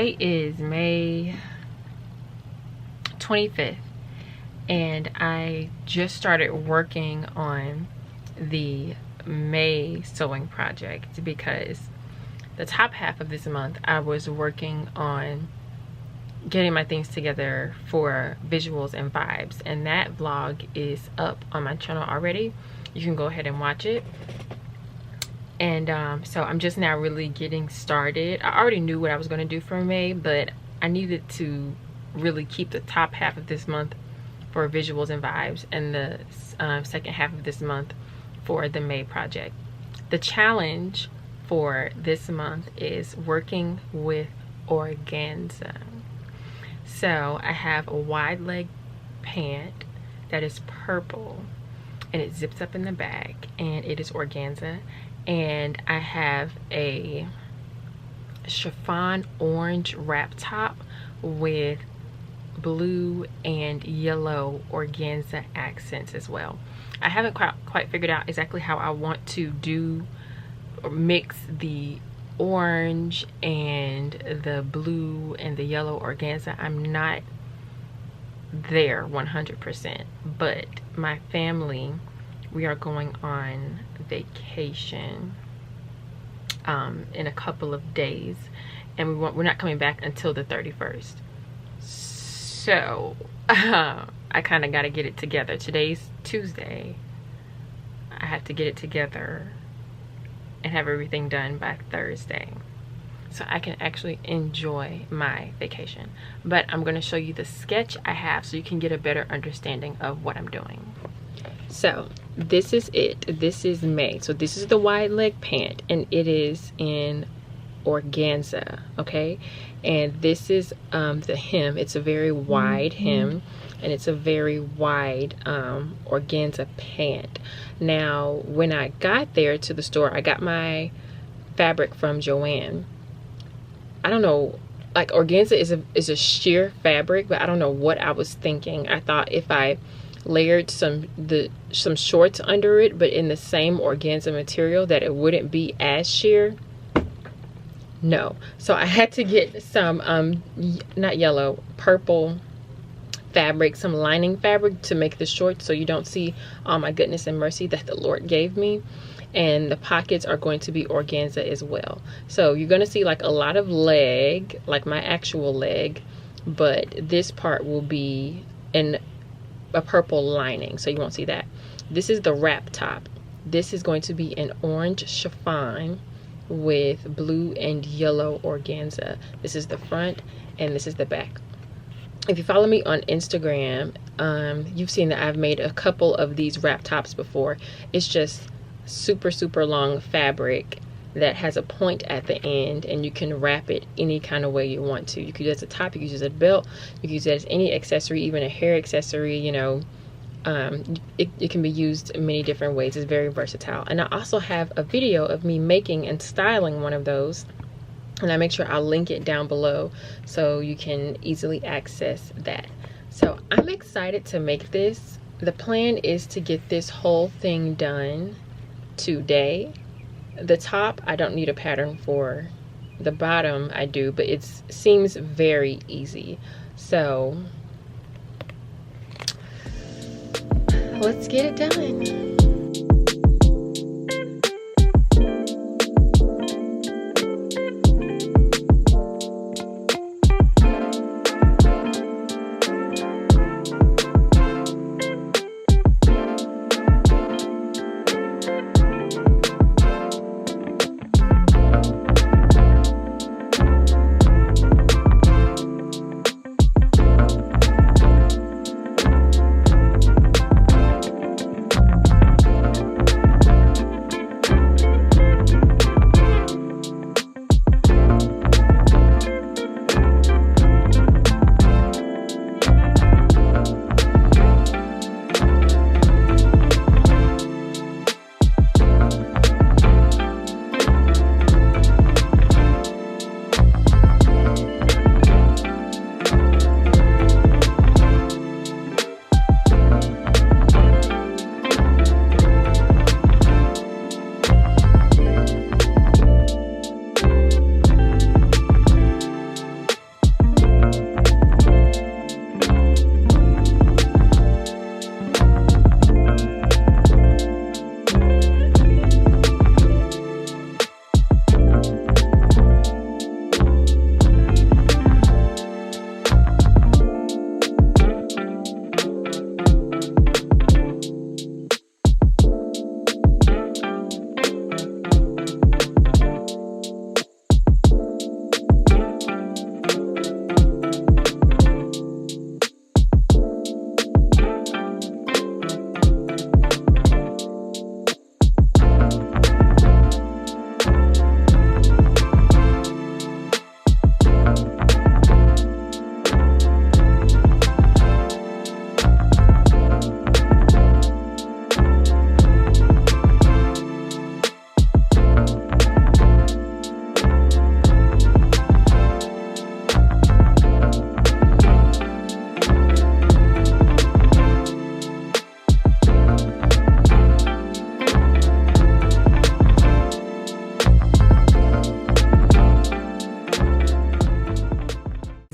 Today is May 25th, and I just started working on the May sewing project because the top half of this month I was working on getting my things together for visuals and vibes, and that vlog is up on my channel already. You can go ahead and watch it. And so I'm just now really getting started. I already knew what I was going to do for May, but I needed to really keep the top half of this month for visuals and vibes, and the second half of this month for the May project. The challenge for this month is working with organza. So I have a wide leg pant that is purple and it zips up in the back, and it is organza. And I have a chiffon orange wrap top with blue and yellow organza accents as well. I haven't quite figured out exactly how I want to do or mix the orange and the blue and the yellow organza. I'm not there 100%, but my family, we are going on vacation in a couple of days, and we're not coming back until the 31st. So I kind of got to get it together. Today's Tuesday. I have to get it together and have everything done by Thursday so I can actually enjoy my vacation. But I'm going to show you the sketch I have so you can get a better understanding of what I'm doing. So this is it. This is May. So this is the wide leg pant, and it is in organza, okay? And this is the hem. It's a very wide hem, and it's a very wide organza pant. Now when I got there to the store, I got my fabric from Joann. I don't know, like organza is a sheer fabric, but I don't know what I was thinking. I thought if I layered some shorts under it, but in the same organza material, that it wouldn't be as sheer. No, so I had to get some not yellow, purple fabric, some lining fabric to make the shorts, so you don't see all my goodness and mercy that the Lord gave me. And the pockets are going to be organza as well, so you're going to see like a lot of leg, like my actual leg, but this part will be in a purple lining, so you won't see that. This is the wrap top. This is going to be an orange chiffon with blue and yellow organza. This is the front and this is the back. If you follow me on Instagram, you've seen that I've made a couple of these wrap tops before. It's just super long fabric that has a point at the end, and you can wrap it any kind of way you want to. You could use it as a top, you could use it as a belt, you could use it as any accessory, even a hair accessory, you know. It can be used in many different ways. It's very versatile. And I also have a video of me making and styling one of those, and I make sure I'll link it down below so you can easily access that. So I'm excited to make this. The plan is to get this whole thing done today. The top I don't need a pattern for. The bottom I do, but it seems very easy. So let's get it done.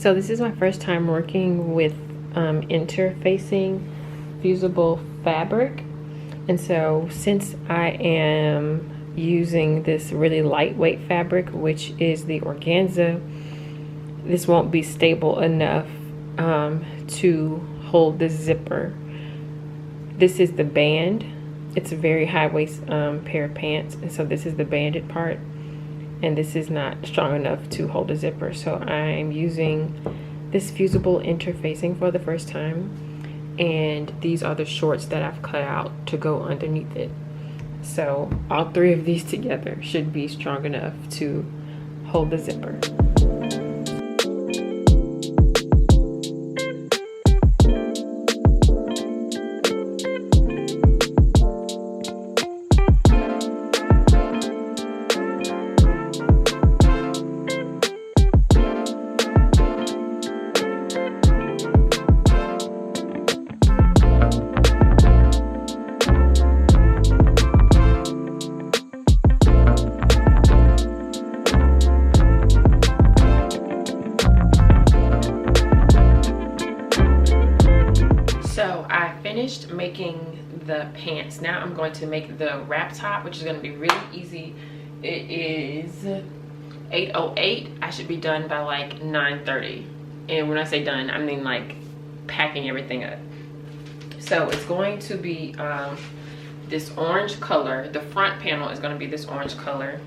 So this is my first time working with interfacing fusible fabric, and so since I am using this really lightweight fabric, which is the organza, this won't be stable enough to hold the zipper. This is the band. It's a very high waist pair of pants, and so this is the banded part, and this is not strong enough to hold a zipper. So I'm using this fusible interfacing for the first time, and these are the shorts that I've cut out to go underneath it. So all three of these together should be strong enough to hold the zipper. Making the pants. Now I'm going to make the wrap top, which is going to be really easy. It is 8:08. I should be done by like 9:30, and when I say done, I mean like packing everything up. So it's going to be this orange color. The front panel is going to be this orange color,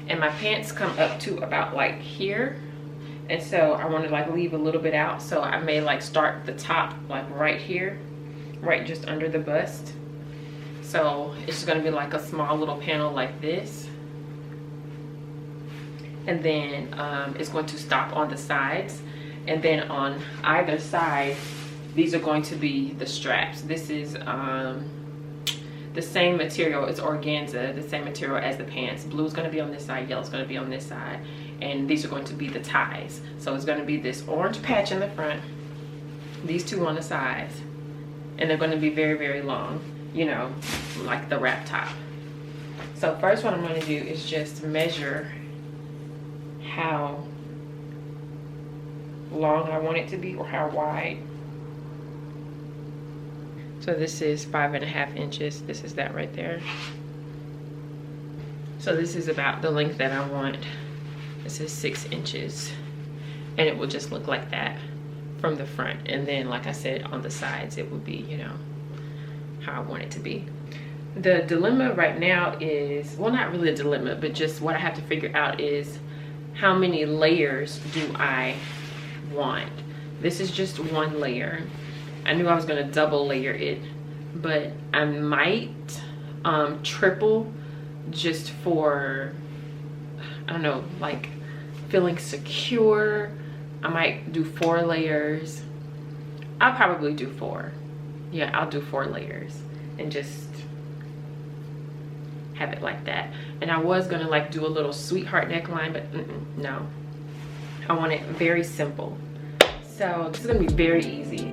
and my pants come up to about like here, and so I want to like leave a little bit out, so I may like start the top like right here, right just under the bust. So it's just going to be like a small little panel like this, and then it's going to stop on the sides, and then on either side these are going to be the straps. This is the same material. It's organza, the same material as the pants. Blue is going to be on this side, yellow is going to be on this side, and these are going to be the ties. So it's going to be this orange patch in the front, these two on the sides, and they're going to be very, very long, you know, like the wrap top. So first what I'm going to do is just measure how long I want it to be, or how wide. So this is 5.5 inches. This is that right there. So this is about the length that I want. This is 6 inches, and it will just look like that from the front, and then like I said, on the sides it would be, you know, how I want it to be. The dilemma right now is, well, not really a dilemma, but just what I have to figure out is how many layers do I want. This is just one layer. I knew I was going to double layer it, but I might triple, just for, I don't know, like feeling secure. I might do 4 layers. I'll probably do 4. Yeah, I'll do 4 layers and just have it like that. And I was gonna like do a little sweetheart neckline, but no, I want it very simple. So this is gonna be very easy.